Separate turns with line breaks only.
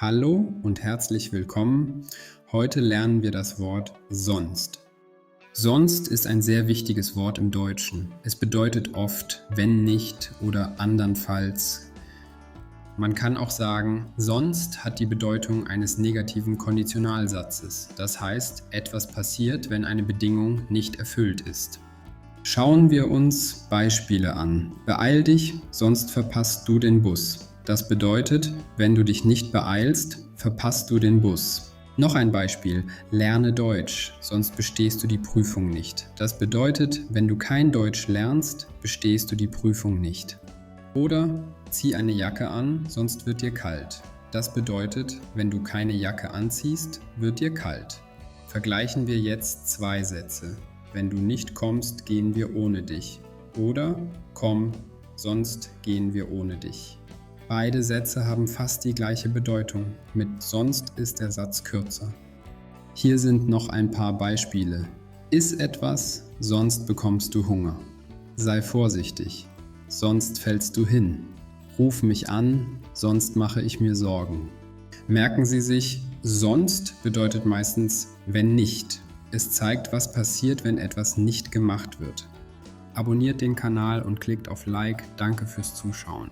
Hallo und herzlich willkommen. Heute lernen wir das Wort sonst. Sonst ist ein sehr wichtiges Wort im Deutschen. Es bedeutet oft wenn nicht oder andernfalls. Man kann auch sagen, sonst hat die Bedeutung eines negativen Konditionalsatzes. Das heißt, etwas passiert, wenn eine Bedingung nicht erfüllt ist. Schauen wir uns Beispiele an. Beeil dich, sonst verpasst du den Bus. Das bedeutet, wenn du dich nicht beeilst, verpasst du den Bus. Noch ein Beispiel. Lerne Deutsch, sonst bestehst du die Prüfung nicht. Das bedeutet, wenn du kein Deutsch lernst, bestehst du die Prüfung nicht. Oder zieh eine Jacke an, sonst wird dir kalt. Das bedeutet, wenn du keine Jacke anziehst, wird dir kalt. Vergleichen wir jetzt zwei Sätze. Wenn du nicht kommst, gehen wir ohne dich. Oder komm, sonst gehen wir ohne dich. Beide Sätze haben fast die gleiche Bedeutung. Mit sonst ist der Satz kürzer. Hier sind noch ein paar Beispiele. Iss etwas, sonst bekommst du Hunger. Sei vorsichtig, sonst fällst du hin. Ruf mich an, sonst mache ich mir Sorgen. Merken Sie sich, sonst bedeutet meistens wenn nicht. Es zeigt, was passiert, wenn etwas nicht gemacht wird. Abonniert den Kanal und klickt auf Like. Danke fürs Zuschauen.